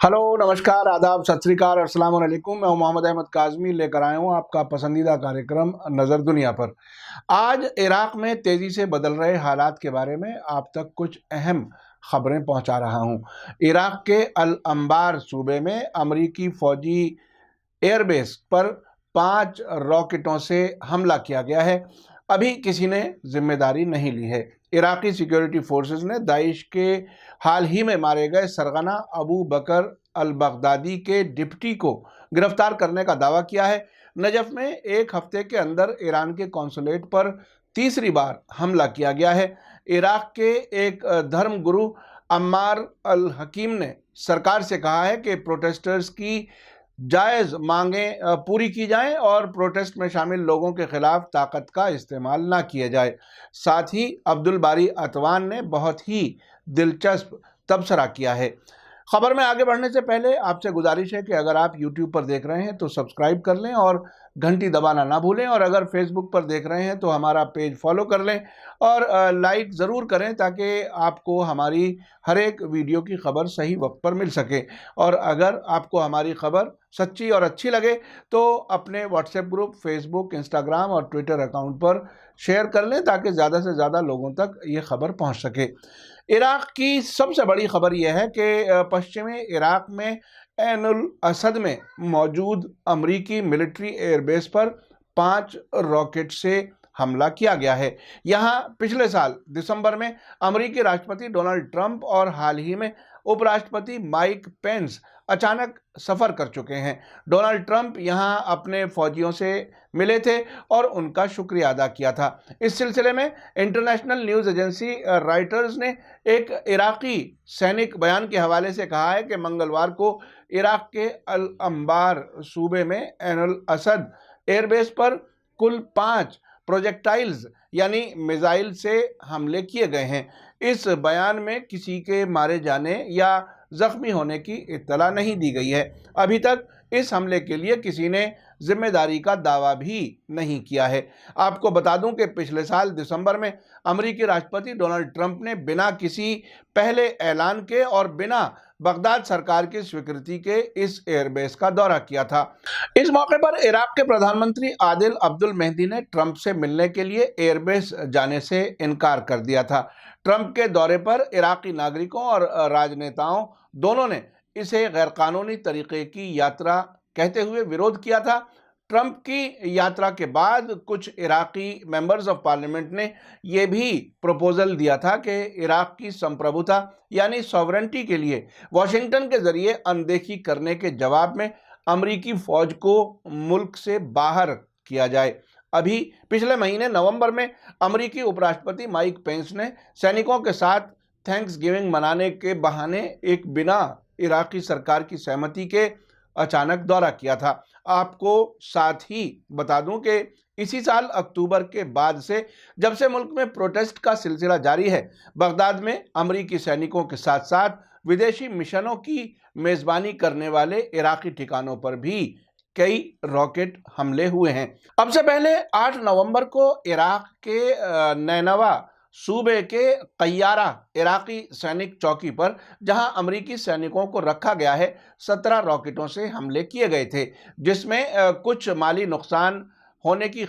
Hello, नमस्कार, आदाब, सत श्री अकाल, अस्सलाम वालेकुम। मैं हूं मोहम्मद अहमद काज़मी, लेकर आया हूं आपका पसंदीदा कार्यक्रम नज़र दुनिया पर। आज इराक़ में तेज़ी से बदल रहे हालात के बारे में आप तक कुछ अहम खबरें पहुंचा रहा हूं। इराक़ के अल अंबार सूबे में अमरीकी फ़ौजी एयरबेस पर 5 रॉकेटों से हमला किया गया है। अभी किसी ने जिम्मेदारी नहीं ली है। इराक़ी सिक्योरिटी फोर्सेस ने दाइश के हाल ही में मारे गए सरगना अबू बकर अल बगदादी के डिप्टी को गिरफ्तार करने का दावा किया है। नजफ में एक हफ्ते के अंदर ईरान के कौंसुलेट पर तीसरी बार हमला किया गया है। इराक़ के एक धर्मगुरु अम्मार अल हकीम ने सरकार से कहा है कि प्रोटेस्टर्स की जायज़ मांगें पूरी की जाएं और प्रोटेस्ट में शामिल लोगों के खिलाफ ताकत का इस्तेमाल ना किया जाए। साथ ही अब्दुल बारी अतवान ने बहुत ही दिलचस्प तबसरा किया है। खबर में आगे बढ़ने से पहले आपसे गुजारिश है कि अगर आप YouTube पर देख रहे हैं तो सब्सक्राइब कर लें और घंटी दबाना ना भूलें, और अगर Facebook पर देख रहे हैं तो हमारा पेज फॉलो कर लें और लाइक ज़रूर करें ताकि आपको हमारी हर एक वीडियो की खबर सही वक्त पर मिल सके। और अगर आपको हमारी खबर सच्ची और अच्छी लगे तो अपने व्हाट्सएप ग्रुप, फेसबुक, इंस्टाग्राम और ट्विटर अकाउंट पर शेयर कर लें ताकि ज़्यादा से ज़्यादा लोगों तक ये खबर पहुंच सके। इराक़ की सबसे बड़ी खबर यह है कि पश्चिमी इराक़ में ऐन उल असद में मौजूद अमरीकी मिलिट्री एयरबेस पर 5 रॉकेट से हमला किया गया है। यहाँ पिछले साल दिसंबर में अमरीकी राष्ट्रपति डोनाल्ड ट्रंप और हाल ही में उपराष्ट्रपति माइक पेंस अचानक सफ़र कर चुके हैं। डोनाल्ड ट्रंप यहाँ अपने फौजियों से मिले थे और उनका शुक्रिया अदा किया था। इस सिलसिले में इंटरनेशनल न्यूज़ एजेंसी रॉयटर्स ने एक इराक़ी सैनिक बयान के हवाले से कहा है कि मंगलवार को इराक़ के अल अंबार सूबे में ऐन उल असद एयरबेस पर कुल 5 प्रोजेक्टाइल्स यानी मिसाइल से हमले किए गए हैं। इस बयान में किसी के मारे जाने या जख्मी होने की इत्तला नहीं दी गई है। अभी तक इस हमले के लिए किसी ने जिम्मेदारी का दावा भी नहीं किया है। आपको बता दूं कि पिछले साल दिसंबर में अमरीकी राष्ट्रपति डोनाल्ड ट्रंप ने बिना किसी पहले ऐलान के और बिना बगदाद सरकार की स्वीकृति के इस एयरबेस का दौरा किया था। इस मौके पर इराक़ के प्रधानमंत्री आदिल अब्दुल मेहदी ने ट्रंप से मिलने के लिए एयरबेस जाने से इनकार कर दिया था। ट्रंप के दौरे पर इराक़ी नागरिकों और राजनेताओं दोनों ने इसे गैरकानूनी तरीके की यात्रा कहते हुए विरोध किया था। ट्रंप की यात्रा के बाद कुछ इराक़ी मेंबर्स ऑफ पार्लियामेंट ने यह भी प्रपोजल दिया था कि इराक़ की संप्रभुता यानी सॉवरेंटी के लिए वाशिंगटन के जरिए अनदेखी करने के जवाब में अमरीकी फ़ौज को मुल्क से बाहर किया जाए। अभी पिछले महीने नवंबर में अमरीकी उपराष्ट्रपति माइक पेंस ने सैनिकों के साथ थैंक्सगिविंग मनाने के बहाने एक बिना इराक़ी सरकार की सहमति के अचानक दौरा किया था। आपको साथ ही बता दूं कि इसी साल अक्टूबर के बाद से जब से मुल्क में प्रोटेस्ट का सिलसिला जारी है, बगदाद में अमरीकी सैनिकों के साथ साथ विदेशी मिशनों की मेज़बानी करने वाले इराक़ी ठिकानों पर भी कई रॉकेट हमले हुए हैं। अब से पहले 8 नवंबर को इराक़ के नैनवा सूबे के कय्यारा इराक़ी सैनिक चौकी पर, जहां अमरीकी सैनिकों को रखा गया है, 17 रॉकेटों से हमले किए गए थे, जिसमें कुछ माली नुकसान होने की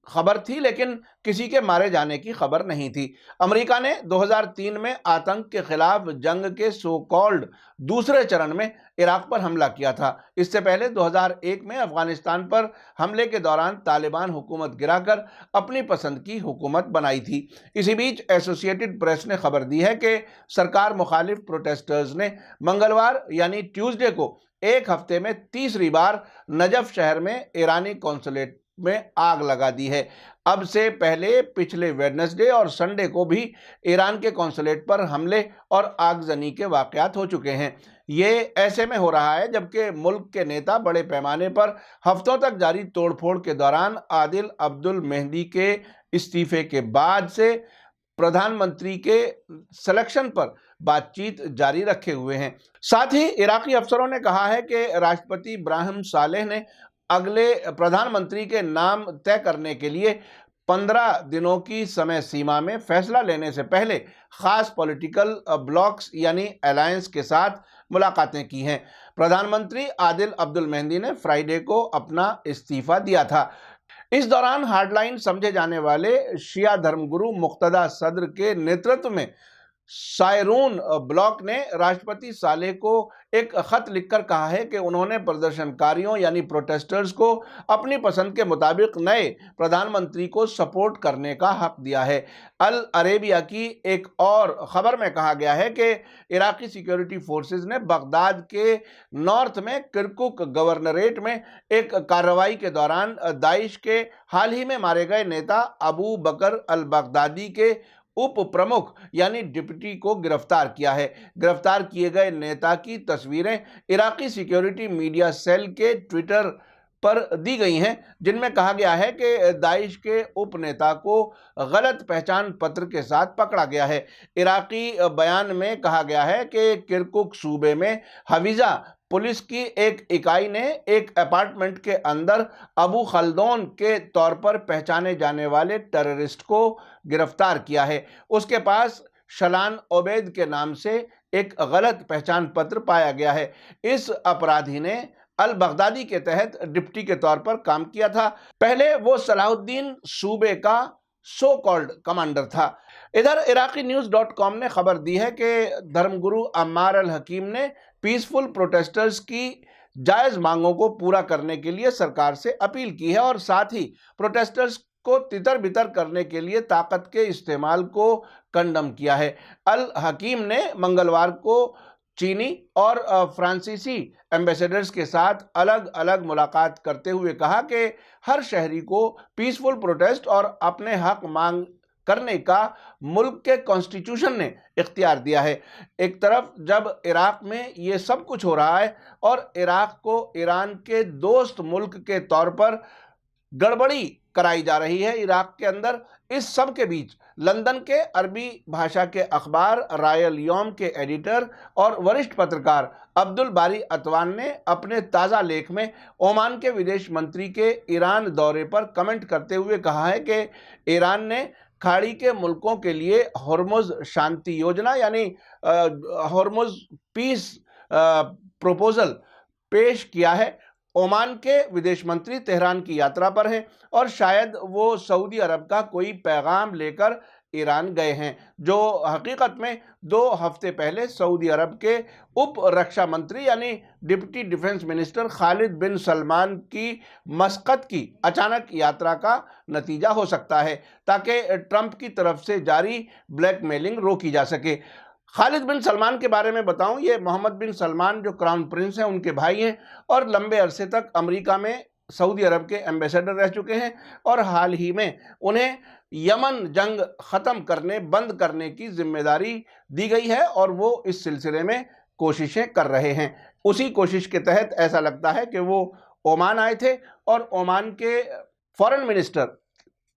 खबर थी लेकिन किसी के मारे जाने की खबर नहीं थी। अमेरिका ने 2003 में आतंक के खिलाफ जंग के सो कॉल्ड दूसरे चरण में इराक़ पर हमला किया था। इससे पहले 2001 में अफगानिस्तान पर हमले के दौरान तालिबान हुकूमत गिराकर अपनी पसंद की हुकूमत बनाई थी। इसी बीच एसोसिएटेड प्रेस ने खबर दी है कि सरकार मुखालिफ प्रोटेस्टर्स ने मंगलवार यानी ट्यूसडे को एक हफ्ते में तीसरी बार नजफ शहर में ईरानी कौंसुलेट में आग लगा दी है। अब से पहले पिछले वेडनेसडे और संडे को भी ईरान के कौंसुलेट पर हमले और आगजनी के वाक़यात हो चुके हैं। ये ऐसे में हो रहा है जबकि मुल्क के नेता बड़े पैमाने पर हफ्तों तक जारी तोड़फोड़ के दौरान आदिल अब्दुल मेहदी के इस्तीफे के बाद से प्रधानमंत्री के सिलेक्शन पर बातचीत जारी रखे हुए हैं। साथ ही इराक़ी अफसरों ने कहा है कि राष्ट्रपति इब्राहिम सालेह ने अगले प्रधानमंत्री के नाम तय करने के लिए 15 दिनों की समय सीमा में फैसला लेने से पहले खास पॉलिटिकल ब्लॉक्स यानी अलायंस के साथ मुलाकातें की हैं। प्रधानमंत्री आदिल अब्दुल मेहदी ने फ्राइडे को अपना इस्तीफा दिया था। इस दौरान हार्डलाइन समझे जाने वाले शिया धर्मगुरु मुक्तदा सद्र के नेतृत्व में सायरून ब्लॉक ने राष्ट्रपति सालेह को एक खत लिखकर कहा है कि उन्होंने प्रदर्शनकारियों यानी प्रोटेस्टर्स को अपनी पसंद के मुताबिक नए प्रधानमंत्री को सपोर्ट करने का हक दिया है। अल अरेबिया की एक और खबर में कहा गया है कि इराकी सिक्योरिटी फोर्सेस ने बगदाद के नॉर्थ में किरकुक गवर्नरेट में एक कार्रवाई के दौरान दाइश के हाल ही में मारे गए नेता अबू बकर अल बगदादी के उप प्रमुख यानी डिप्टी को गिरफ्तार किया है। गिरफ्तार किए गए नेता की तस्वीरें इराकी सिक्योरिटी मीडिया सेल के ट्विटर पर दी गई हैं, जिनमें कहा गया है कि दाइश के उप नेता को गलत पहचान पत्र के साथ पकड़ा गया है। इराकी बयान में कहा गया है कि किरकुक सूबे में हवीजा पुलिस की एक इकाई ने एक अपार्टमेंट के अंदर अबू खल्दौन के तौर पर पहचाने जाने वाले टेररिस्ट को गिरफ्तार किया है। उसके पास शलान ओबैद के नाम से एक गलत पहचान पत्र पाया गया है। इस अपराधी ने अल बगदादी के तहत डिप्टी के तौर पर काम किया था। पहले वो सलाहुद्दीन सूबे का सो कॉल्ड कमांडर था। इधर इराकी न्यूज़.com ने खबर दी है कि धर्मगुरु अम्मार अल हकीम ने पीसफुल प्रोटेस्टर्स की जायज़ मांगों को पूरा करने के लिए सरकार से अपील की है और साथ ही प्रोटेस्टर्स को तितर बितर करने के लिए ताकत के इस्तेमाल को कंडम किया है। अल हकीम ने मंगलवार को चीनी और फ्रांसीसी एम्बेसडर्स के साथ अलग अलग मुलाकात करते हुए कहा कि हर शहरी को पीसफुल प्रोटेस्ट और अपने हक मांग करने का मुल्क के कॉन्स्टिट्यूशन ने इख्तियार दिया है। एक तरफ जब इराक में ये सब कुछ हो रहा है और इराक को ईरान के दोस्त मुल्क के तौर पर गड़बड़ी कराई जा रही है इराक के अंदर, इस सब के बीच लंदन के अरबी भाषा के अखबार रायल यौम के एडिटर और वरिष्ठ पत्रकार अब्दुल बारी अतवान ने अपने ताज़ा लेख में ओमान के विदेश मंत्री के ईरान दौरे पर कमेंट करते हुए कहा है कि ईरान ने खाड़ी के मुल्कों के लिए हॉर्मुज शांति योजना यानी हॉर्मुज पीस प्रपोजल पेश किया है। ओमान के विदेश मंत्री तेहरान की यात्रा पर हैं और शायद वो सऊदी अरब का कोई पैगाम लेकर ईरान गए हैं, जो हकीकत में 2 हफ्ते पहले सऊदी अरब के उप रक्षा मंत्री यानी डिप्टी डिफेंस मिनिस्टर खालिद बिन सलमान की मस्कत की अचानक यात्रा का नतीजा हो सकता है, ताकि ट्रंप की तरफ से जारी ब्लैकमेलिंग रोकी जा सके। खालिद बिन सलमान के बारे में बताऊं, ये मोहम्मद बिन सलमान जो क्राउन प्रिंस हैं उनके भाई हैं और लंबे अरसे तक अमेरिका में सऊदी अरब के एम्बेसडर रह चुके हैं और हाल ही में उन्हें यमन जंग ख़त्म करने बंद करने की जिम्मेदारी दी गई है और वो इस सिलसिले में कोशिशें कर रहे हैं। उसी कोशिश के तहत ऐसा लगता है कि वो ओमान आए थे और ओमान के फॉरेन मिनिस्टर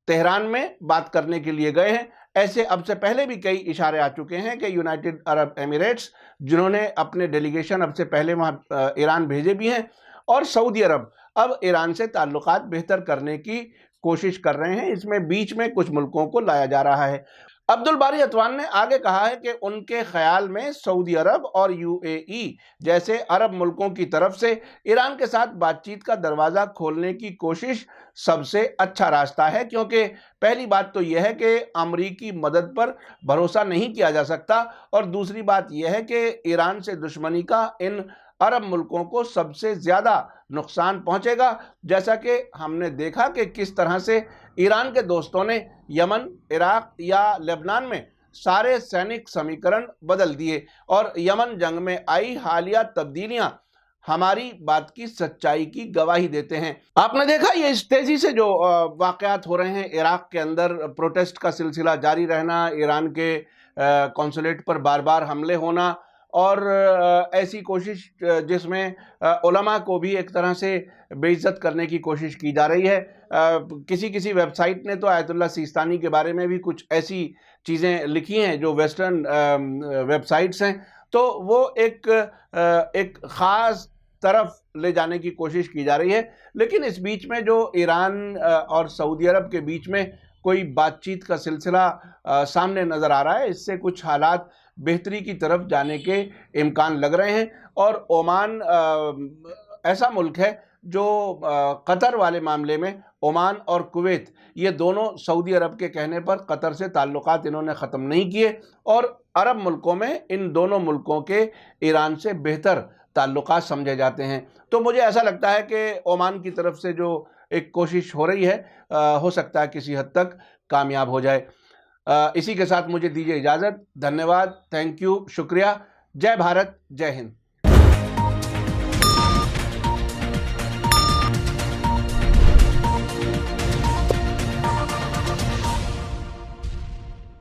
तेहरान में बात करने के लिए गए हैं। ऐसे अब से पहले भी कई इशारे आ चुके हैं कि यूनाइटेड अरब एमिरेट्स, जिन्होंने अपने डेलीगेशन अब से पहले वहाँ ईरान भेजे भी हैं, और सऊदी अरब अब ईरान से ताल्लुकात बेहतर करने की कोशिश कर रहे हैं। इसमें बीच में कुछ मुल्कों को लाया जा रहा है। अब्दुल बारी अतवान ने आगे कहा है कि उनके ख्याल में सऊदी अरब और यूएई जैसे अरब मुल्कों की तरफ से ईरान के साथ बातचीत का दरवाज़ा खोलने की कोशिश सबसे अच्छा रास्ता है, क्योंकि पहली बात तो यह है कि अमरीकी मदद पर भरोसा नहीं किया जा सकता और दूसरी बात यह है कि ईरान से दुश्मनी का इन अरब मुल्कों को सबसे ज़्यादा नुकसान पहुंचेगा, जैसा कि हमने देखा कि किस तरह से ईरान के दोस्तों ने यमन, इराक या लेबनान में सारे सैनिक समीकरण बदल दिए और यमन जंग में आई हालिया तब्दीलियां हमारी बात की सच्चाई की गवाही देते हैं। आपने देखा ये इस तेज़ी से जो वाक़यात हो रहे हैं इराक के अंदर, प्रोटेस्ट का सिलसिला जारी रहना, ईरान के कौंसलेट पर बार बार हमले होना और ऐसी कोशिश जिसमें उलमा को भी एक तरह से बेइज्जत करने की कोशिश की जा रही है। किसी वेबसाइट ने तो आयतुल्लाह सिस्तानी के बारे में भी कुछ ऐसी चीज़ें लिखी हैं जो वेस्टर्न वेबसाइट्स हैं, तो वो एक ख़ास तरफ ले जाने की कोशिश की जा रही है। लेकिन इस बीच में जो ईरान और सऊदी अरब के बीच में कोई बातचीत का सिलसिला सामने नज़र आ रहा है। इससे कुछ हालात बेहतरी की तरफ जाने के इम्कान लग रहे हैं। और ओमान ऐसा मुल्क है जो कतर वाले मामले में ओमान और कुवैत, ये दोनों सऊदी अरब के कहने पर कतर से ताल्लुकात इन्होंने ख़त्म नहीं किए, और अरब मुल्कों में इन दोनों मुल्कों के ईरान से बेहतर ताल्लुकात समझे जाते हैं। तो मुझे ऐसा लगता है कि ओमान की तरफ से जो एक कोशिश हो रही है हो सकता है किसी हद तक कामयाब हो जाए। इसी के साथ मुझे दीजिए इजाज़त। धन्यवाद, थैंक यू, शुक्रिया। जय भारत, जय हिंद।